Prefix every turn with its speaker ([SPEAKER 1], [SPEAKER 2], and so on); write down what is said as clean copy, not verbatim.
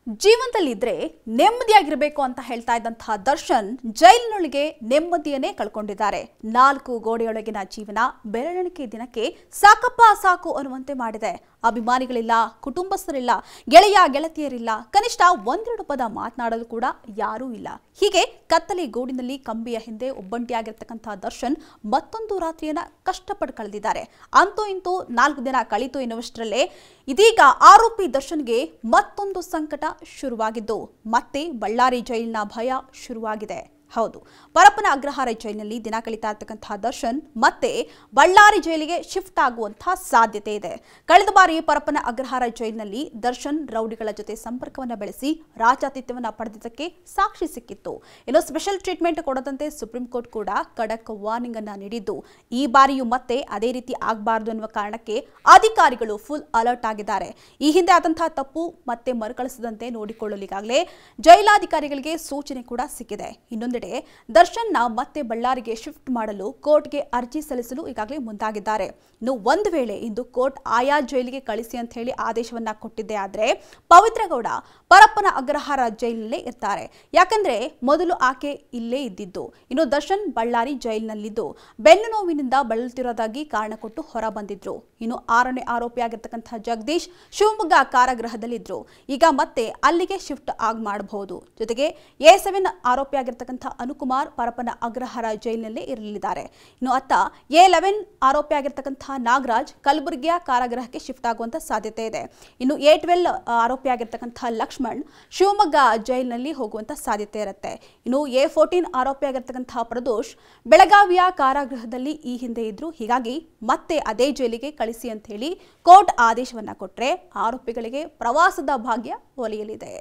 [SPEAKER 1] ಜೀವನದಲ್ಲಿದ್ರೆ ನೆಮ್ಮದಿಯಾಗಿರಬೇಕು ಅಂತ ಹೇಳ್ತಾ ಇದ್ದಂತಹ ದರ್ಶನ್ ಜೈಲಿನೊಳಗೆ ನೆಮ್ಮದಿಯನ್ನೇ ಕಳ್ಕೊಂಡಿದ್ದಾರೆ. 4 ಗೋಡೆಯೊಳಗಿನ ಜೀವನ ಬೆರಳೆಣಿಕೆ ದಿನಕ್ಕೆ ಸಾಕಪ್ಪ ಸಾಕು ಅನ್ನುವಂತೆ ಮಾಡಿದೆ. ಅಭಿಮಾನಿಗಳಿಲ್ಲ, ಕುಟುಂಬಸ್ಥರಿಲ್ಲ, ಗೆಳೆಯ ಗೆಳತಿಯರಿಲ್ಲ, ಕನಿಷ್ಠ ಒಂದೆರಡು ಪದ ಮಾತನಾಡಲು ಕೂಡ ಯಾರೂ ಇಲ್ಲ. ಹೀಗೆ ಕತ್ತಲೆ ಗೂಡಿನಲ್ಲಿ ಕಂಬಿಯ ಹಿಂದೆ ಒಬ್ಬಂಟಿಯಾಗಿರ್ತಕ್ಕಂತಹ ದರ್ಶನ್ ಮತ್ತೊಂದು ರಾತ್ರಿಯನ್ನ ಕಷ್ಟಪಟ್ಟು ಕಳೆದಿದ್ದಾರೆ. ಅಂತೂ ಇಂತೂ 4 ದಿನ ಕಳೀತು ಎನ್ನುವಷ್ಟರಲ್ಲೇ ಇದೀಗ ಆರೋಪಿ ದರ್ಶನ್ಗೆ ಮತ್ತೊಂದು ಸಂಕಟ ಶುರುವಾಗಿದ್ದು ಮತ್ತೆ ಬಳ್ಳಾರಿ ಜೈಲಿನ ಭಯ ಶುರುವಾಗಿದೆ. ಹೌದು, ಪರಪ್ಪನ ಅಗ್ರಹಾರ ಜೈಲಿನಲ್ಲಿ ದಿನ ಕಳೀತಾ ಇರ್ತಕ್ಕಂತಹ ದರ್ಶನ್ ಮತ್ತೆ ಬಳ್ಳಾರಿ ಜೈಲಿಗೆ ಶಿಫ್ಟ್ ಆಗುವಂತಹ ಸಾಧ್ಯತೆ ಇದೆ. ಕಳೆದ ಬಾರಿ ಪರಪ್ಪನ ಅಗ್ರಹಾರ ಜೈಲಿನಲ್ಲಿ ದರ್ಶನ್ ರೌಡಿಗಳ ಜೊತೆ ಸಂಪರ್ಕವನ್ನು ಬೆಳೆಸಿ ರಾಜಾತಿಥ್ಯವನ್ನು ಪಡೆದಿದ್ದಕ್ಕೆ ಸಾಕ್ಷಿ ಸಿಕ್ಕಿತ್ತು. ಇನ್ನು ಸ್ಪೆಷಲ್ ಟ್ರೀಟ್ಮೆಂಟ್ ಕೊಡದಂತೆ ಸುಪ್ರೀಂ ಕೋರ್ಟ್ ಕೂಡ ಖಡಕ್ ವಾರ್ನಿಂಗ್ ಅನ್ನ ನೀಡಿದ್ದು, ಈ ಬಾರಿಯೂ ಮತ್ತೆ ಅದೇ ರೀತಿ ಆಗಬಾರದು ಎನ್ನುವ ಕಾರಣಕ್ಕೆ ಅಧಿಕಾರಿಗಳು ಫುಲ್ ಅಲರ್ಟ್ ಆಗಿದ್ದಾರೆ. ಈ ಹಿಂದೆ ಆದಂತಹ ತಪ್ಪು ಮತ್ತೆ ಮರುಕಳಿಸದಂತೆ ನೋಡಿಕೊಳ್ಳಲು ಈಗಾಗಲೇ ಜೈಲಾಧಿಕಾರಿಗಳಿಗೆ ಸೂಚನೆ ಕೂಡ ಸಿಕ್ಕಿದೆ. ಇನ್ನೊಂದು ದರ್ಶನ್ನ ಮತ್ತೆ ಬಳ್ಳಾರಿಗೆ ಶಿಫ್ಟ್ ಮಾಡಲು ಕೋರ್ಟ್ಗೆ ಅರ್ಜಿ ಸಲ್ಲಿಸಲು ಈಗಾಗಲೇ ಮುಂದಾಗಿದ್ದಾರೆ. ಇನ್ನು ಒಂದು ವೇಳೆ ಇಂದು ಕೋರ್ಟ್ ಆಯಾ ಜೈಲಿಗೆ ಕಳಿಸಿ ಅಂತ ಹೇಳಿ ಆದೇಶವನ್ನ ಕೊಟ್ಟಿದ್ದೆ ಆದ್ರೆ ಪವಿತ್ರ ಗೌಡ ಪರಪ್ಪನ ಅಗ್ರಹಾರ ಜೈಲಿನಲ್ಲೇ ಇರ್ತಾರೆ. ಯಾಕಂದ್ರೆ ಮೊದಲು ಆಕೆ ಇಲ್ಲೇ ಇದ್ದಿದ್ದು. ಇನ್ನು ದರ್ಶನ್ ಬಳ್ಳಾರಿ ಜೈಲಿನಲ್ಲಿದ್ದು ಬೆನ್ನು ನೋವಿನಿಂದ ಬಳಲುತ್ತಿರೋದಾಗಿ ಕಾರಣ ಕೊಟ್ಟು ಹೊರ ಬಂದಿದ್ರು. ಇನ್ನು 6ನೇ ಆರೋಪಿಯಾಗಿರ್ತಕ್ಕಂತಹ ಜಗದೀಶ್ ಶಿವಮೊಗ್ಗ ಕಾರಾಗೃಹದಲ್ಲಿದ್ರು. ಈಗ ಮತ್ತೆ ಅಲ್ಲಿಗೆ ಶಿಫ್ಟ್ ಮಾಡಬಹುದು. ಜೊತೆಗೆ A7 ಆರೋಪಿಯಾಗಿರ್ತಕ್ಕಂಥ ಅನುಕುಮಾರ್ ಪರಪ್ಪನ ಅಗ್ರಹಾರ ಜೈಲಿನಲ್ಲೇ ಇರಲಿದ್ದಾರೆ. ಇನ್ನು ಅತ್ತ A11 ಆರೋಪಿಯಾಗಿರ್ತಕ್ಕಂತಹ ನಾಗರಾಜ್ ಕಲಬುರಗಿಯ ಕಾರಾಗೃಹಕ್ಕೆ ಶಿಫ್ಟ್ ಆಗುವಂತ ಸಾಧ್ಯತೆ ಇದೆ. ಇನ್ನು A12 ಆರೋಪಿಯಾಗಿರ್ತಕ್ಕಂತಹ ಲಕ್ಷ್ಮಣ್ ಶಿವಮೊಗ್ಗ ಜೈಲಿನಲ್ಲಿ ಹೋಗುವಂತ ಸಾಧ್ಯತೆ ಇರುತ್ತೆ. ಇನ್ನು A14 ಆರೋಪಿಯಾಗಿರ್ತಕ್ಕಂತಹ ಪ್ರದೋಷ್ ಬೆಳಗಾವಿಯ ಕಾರಾಗೃಹದಲ್ಲಿ ಈ ಹಿಂದೆ ಇದ್ರು. ಹೀಗಾಗಿ ಮತ್ತೆ ಅದೇ ಜೈಲಿಗೆ ಕಳಿಸಿ ಅಂತ ಹೇಳಿ ಕೋರ್ಟ್ ಆದೇಶವನ್ನ ಕೊಟ್ರೆ ಆರೋಪಿಗಳಿಗೆ ಪ್ರವಾಸದ ಭಾಗ್ಯ ಒಲಿಯಲಿದೆ.